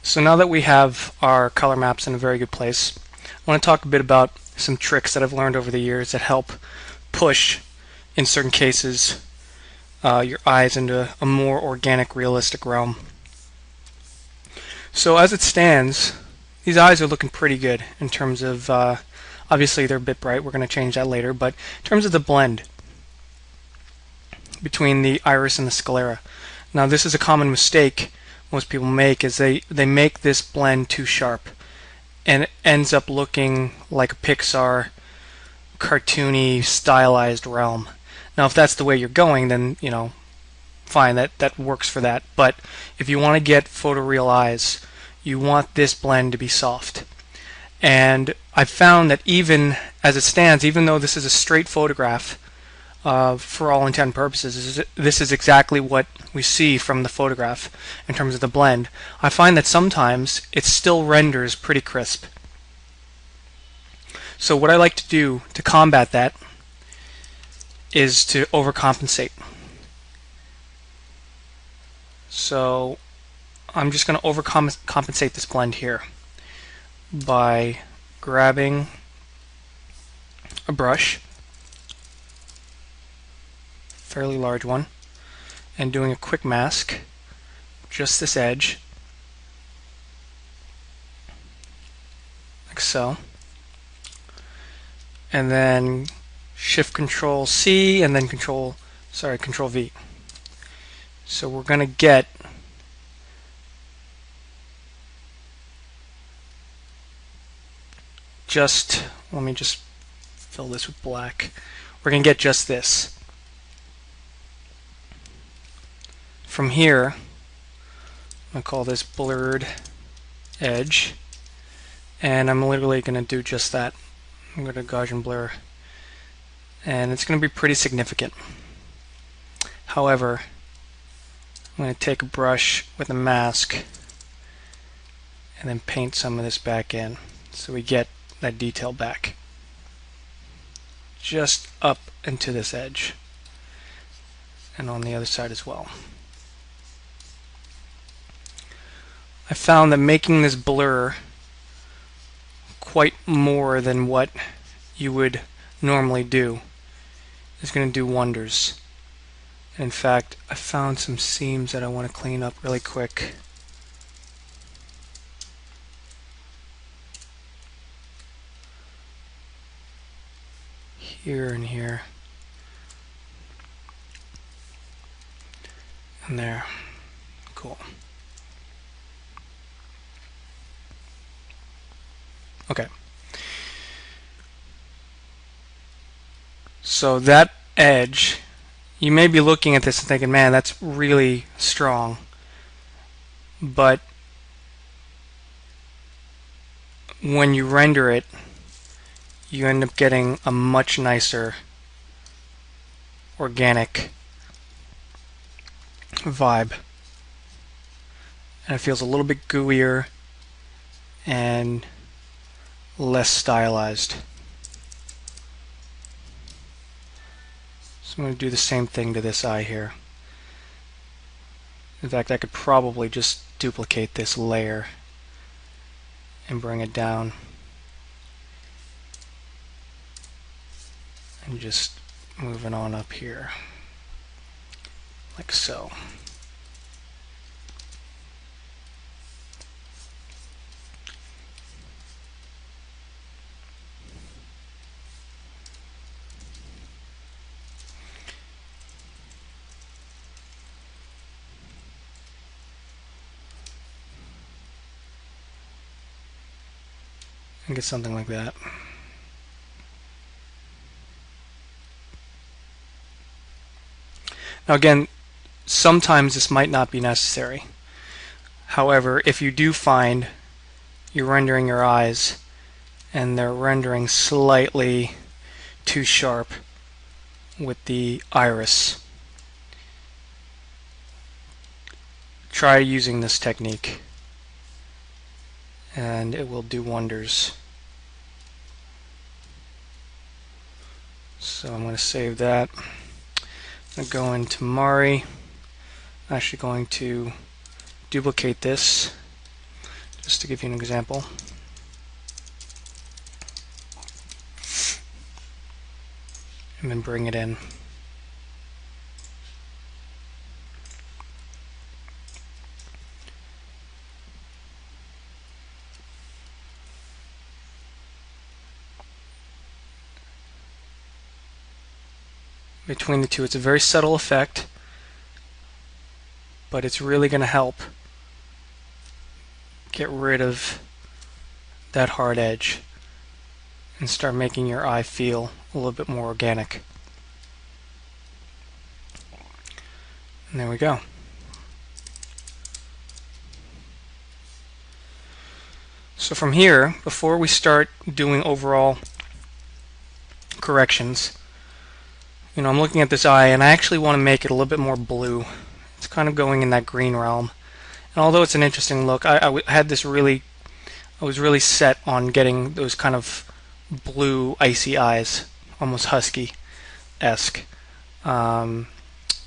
So now that we have our color maps in a very good place, I want to talk a bit about some tricks that I've learned over the years that help push, in certain cases, your eyes into a more organic, realistic realm. So as it stands, these eyes are looking pretty good in terms of, obviously they're a bit bright, we're going to change that later, but in terms of the blend between the iris and the sclera. Now this is a common mistake most people make, is they make this blend too sharp and it ends up looking like a Pixar cartoony stylized realm. Now if that's the way you're going, then fine, that works for that. But if you want to get photoreal eyes, you want this blend to be soft. And I've found that even as it stands, even though this is a straight photograph, for all intent and purposes, this is exactly what we see from the photograph in terms of the blend. I find that sometimes it still renders pretty crisp. So what I like to do to combat that is to overcompensate. So I'm just going to overcompensate this blend here by grabbing a brush, fairly large one, and doing a quick mask, just this edge, like so, and then Shift Control C and then Control V. So we're going to get let me just fill this with black. We're going to get just this. From here, I'm going to call this blurred edge, and I'm literally going to do just that. I'm going to Gaussian blur, and it's going to be pretty significant. However, I'm going to take a brush with a mask and then paint some of this back in so we get that detail back just up into this edge and on the other side as well. I found that making this blur quite more than what you would normally do is going to do wonders. In fact, I found some seams that I want to clean up really quick. Here and here. And there. Cool. Okay. So that edge, you may be looking at this and thinking, man, that's really strong. But when you render it, you end up getting a much nicer organic vibe. And it feels a little bit gooier and less stylized. So I'm going to do the same thing to this eye here. In fact, I could probably just duplicate this layer and bring it down and just move it on up here like so. And get something like that. Now again, sometimes this might not be necessary. However, if you do find you're rendering your eyes and they're rendering slightly too sharp with the iris, try using this technique and it will do wonders. So I'm going to save that. I'm going to go into Mari. I'm actually going to duplicate this just to give you an example. And then bring it in. Between the two, it's a very subtle effect, but it's really going to help get rid of that hard edge and start making your eye feel a little bit more organic. And there we go. So from here, before we start doing overall corrections, I'm looking at this eye and I actually want to make it a little bit more blue. It's kind of going in that green realm. And although it's an interesting look, I was really set on getting those kind of blue icy eyes, almost husky-esque,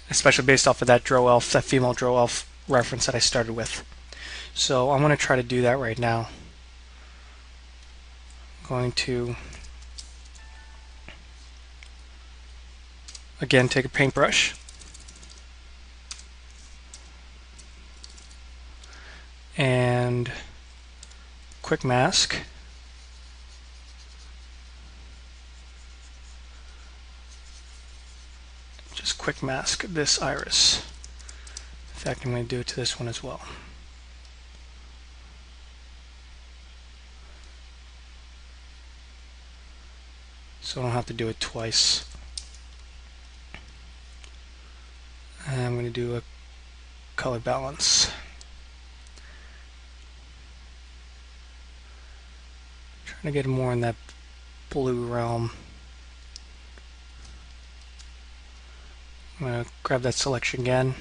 especially based off of that Drow-Elf, that female Drow-Elf reference that I started with. So I'm going to try to do that right now. I'm going to again take a paintbrush and quick mask. Just quick mask this iris. In fact, I'm going to do it to this one as well. So I don't have to do it twice. And I'm going to do a color balance. Trying to get more in that blue realm. I'm going to grab that selection again.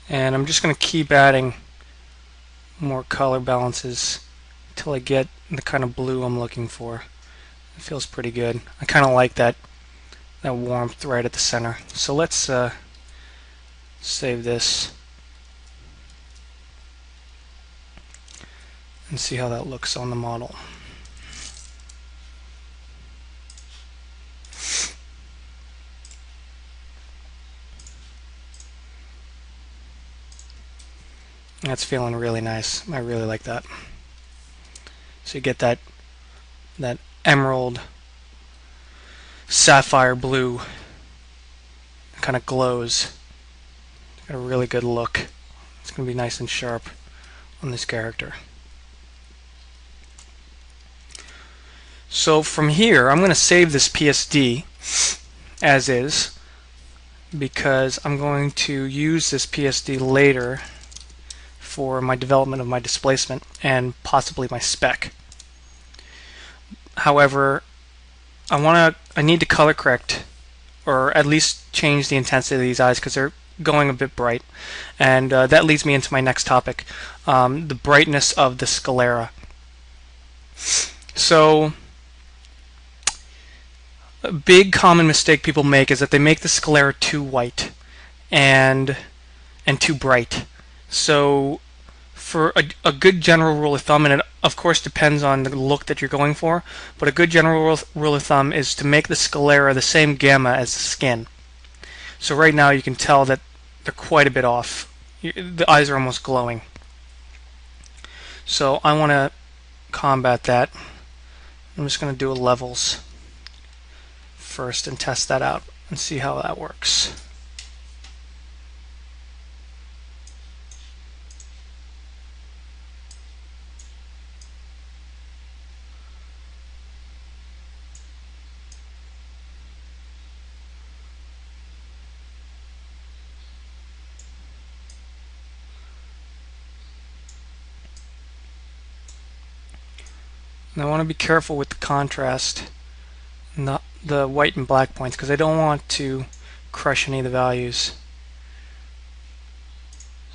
And I'm just going to keep adding more color balances until I get the kind of blue I'm looking for. It feels pretty good. I kind of like that warmth right at the center. So let's save this and see how that looks on the model. That's feeling really nice. I really like that. So you get that emerald sapphire blue. It kind of glows. Got a really good look. It's going to be nice and sharp on this character. So from here, I'm going to save this PSD as is because I'm going to use this PSD later for my development of my displacement and possibly my spec. However, I need to color correct, or at least change the intensity of these eyes because they're going a bit bright, and that leads me into my next topic, the brightness of the sclera. So a big common mistake people make is that they make the sclera too white and too bright. So for a good general rule of thumb, and it of course depends on the look that you're going for, but a good general rule of thumb is to make the sclera the same gamma as the skin. So right now you can tell that they're quite a bit off. The eyes are almost glowing. So I want to combat that. I'm just going to do a levels first and test that out and see how that works. And I want to be careful with the contrast, not the white and black points, because I don't want to crush any of the values.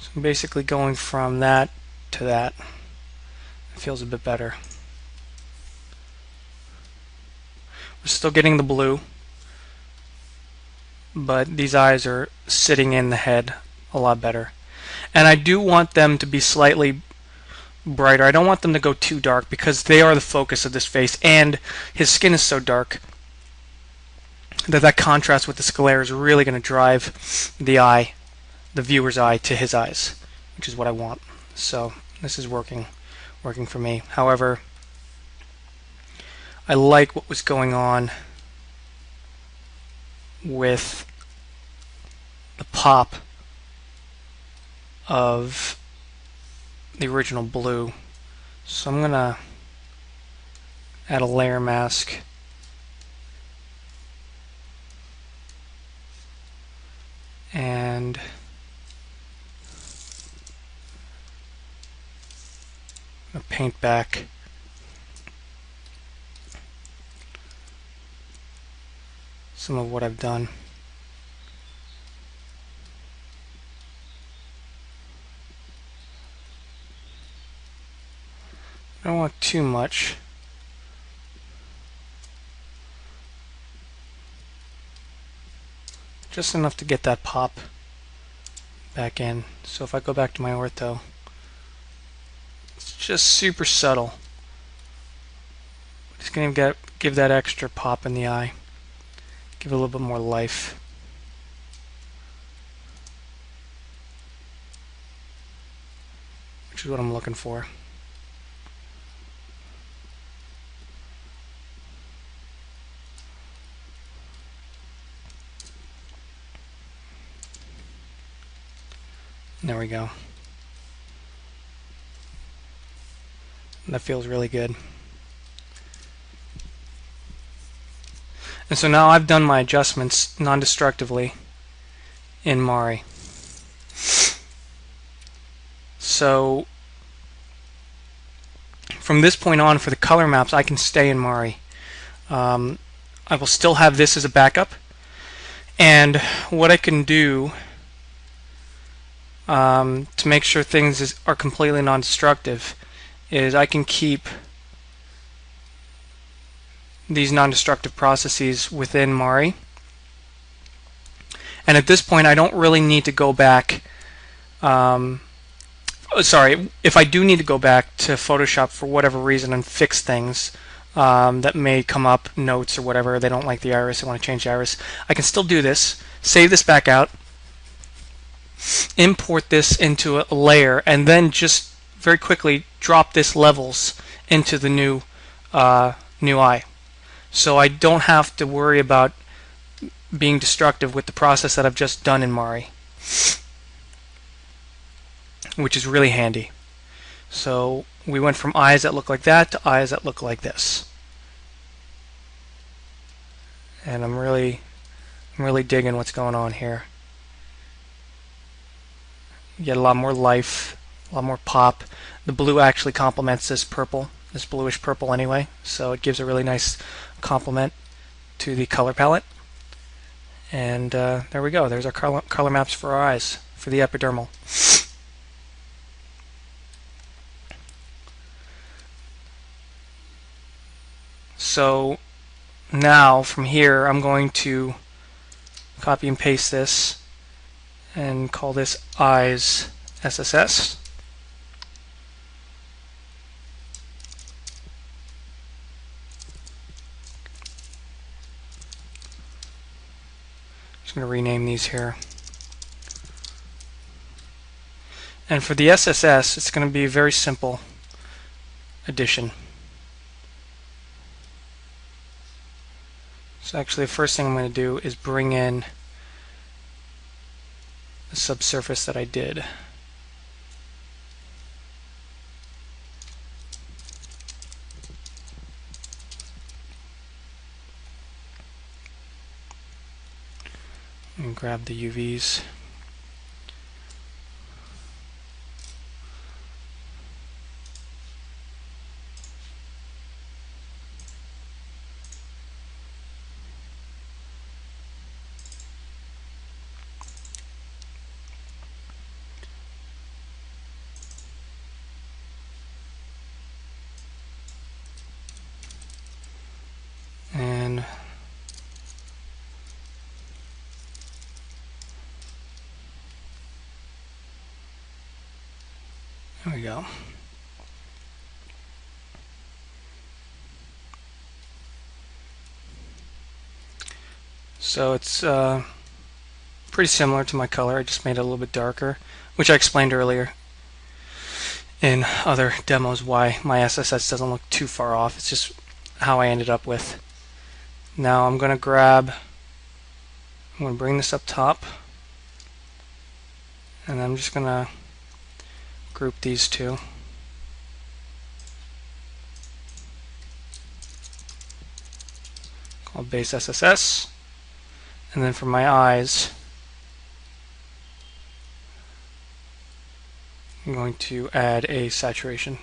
So I'm basically going from that to that. It feels a bit better. We're still getting the blue, but these eyes are sitting in the head a lot better. And I do want them to be slightly brighter. I don't want them to go too dark because they are the focus of this face, and his skin is so dark that contrast with the sclera is really going to drive the viewer's eye to his eyes, which is what I want. So this is working for me. However, I like what was going on with the pop of the original blue. So I'm gonna add a layer mask and paint back some of what I've done. I don't want too much. Just enough to get that pop back in. So if I go back to my ortho, it's just super subtle. It's going to give that extra pop in the eye. Give it a little bit more life. Which is what I'm looking for. There we go. That feels really good. And so now I've done my adjustments non-destructively in Mari. So from this point on, for the color maps, I can stay in Mari. I will still have this as a backup. And what I can do to make sure things are completely non-destructive is I can keep these non-destructive processes within Mari. And at this point I don't really need to go back sorry, if I do need to go back to Photoshop for whatever reason and fix things that may come up, notes or whatever, they don't like the iris, they want to change the iris, I can still do this, save this back out, import this into a layer, and then just very quickly drop this levels into the new eye. So I don't have to worry about being destructive with the process that I've just done in Mari, which is really handy. So we went from eyes that look like that to eyes that look like this. And I'm really digging what's going on here. You get a lot more life, a lot more pop. The blue actually complements this purple, this bluish purple anyway, so it gives a really nice complement to the color palette. And there we go. There's our color maps for our eyes, for the epidermal. So now from here I'm going to copy and paste this and call this eyes SSS. Just going to rename these here. And for the SSS, it's going to be a very simple addition. So actually the first thing I'm going to do is bring in the subsurface that I did. And grab the UVs. And There we go. So it's pretty similar to my color. I just made it a little bit darker, which I explained earlier in other demos why my SSS doesn't look too far off. It's just how I ended up with. Now I'm going to bring this up top, and I'm just going to group these two. Called base SSS. And then for my eyes, I'm going to add a saturation.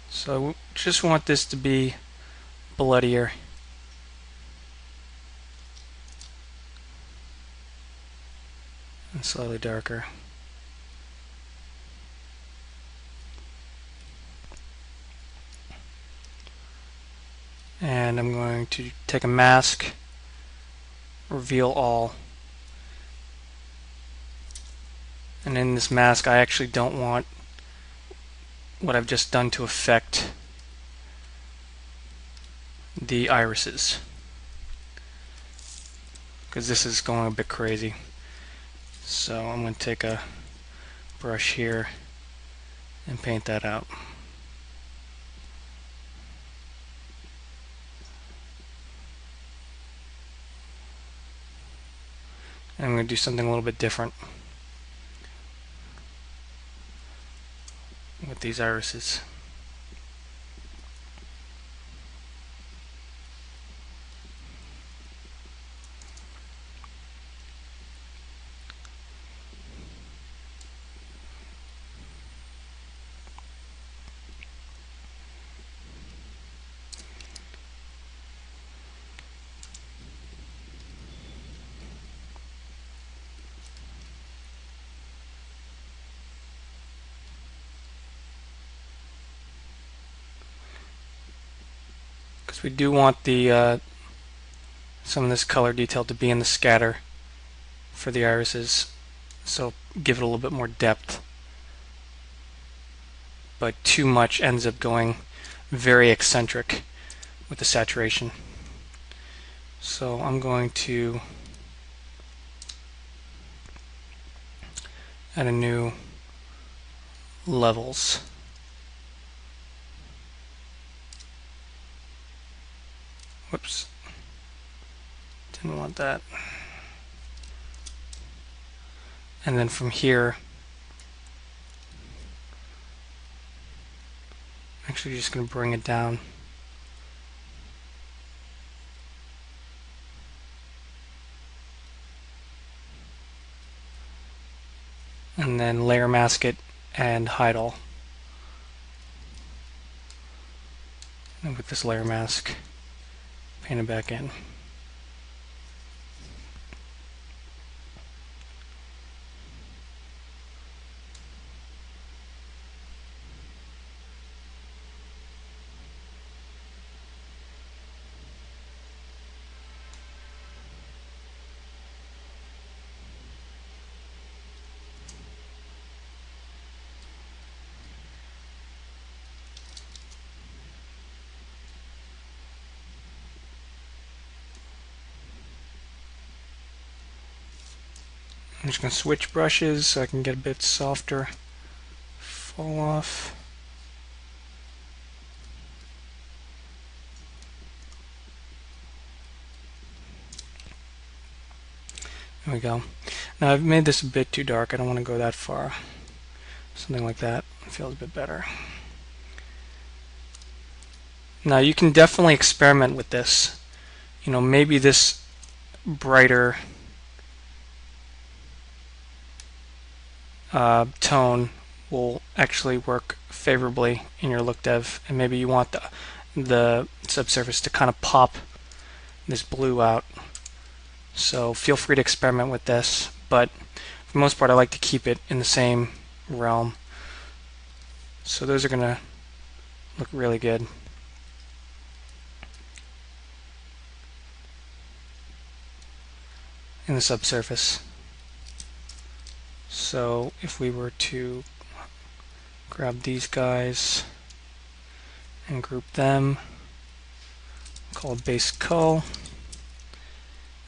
So I just want this to be bloodier. And slightly darker. And I'm going to take a mask, reveal all. And in this mask, I actually don't want what I've just done to affect the irises, because this is going a bit crazy. So I'm going to take a brush here and paint that out. And I'm going to do something a little bit different with these irises. Because we do want the some of this color detail to be in the scatter for the irises, so give it a little bit more depth. But too much ends up going very eccentric with the saturation. So I'm going to add a new levels. Whoops. Didn't want that. And then from here, I'm actually just going to bring it down. And then layer mask it and hide all. And with this layer mask, paint it back in. I'm just going to switch brushes so I can get a bit softer fall off. There we go. Now I've made this a bit too dark. I don't want to go that far. Something like that feels a bit better. Now you can definitely experiment with this. You know, maybe this brighter tone will actually work favorably in your look dev, and maybe you want the subsurface to kind of pop this blue out. So feel free to experiment with this, but for the most part I like to keep it in the same realm. So those are going to look really good. in the subsurface. So if we were to grab these guys and group them, call base cull,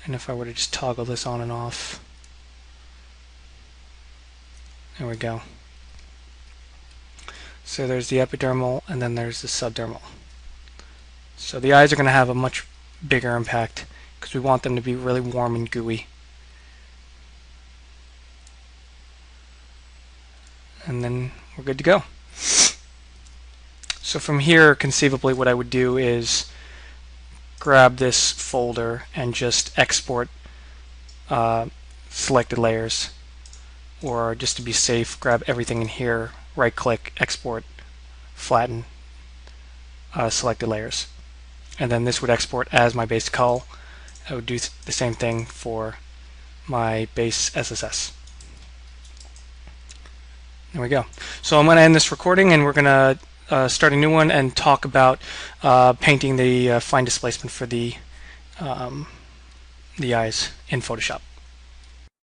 and if I were to just toggle this on and off, there we go. So there's the epidermal and then there's the subdermal. So the eyes are going to have a much bigger impact because we want them to be really warm and gooey. And then we're good to go. So from here, conceivably what I would do is grab this folder and just export selected layers, or just to be safe, grab everything in here, right click, export, flatten, selected layers. And then this would export as my base cull. I would do the same thing for my base SSS. There we go. So I'm going to end this recording and we're going to start a new one and talk about painting the fine displacement for the eyes in Photoshop.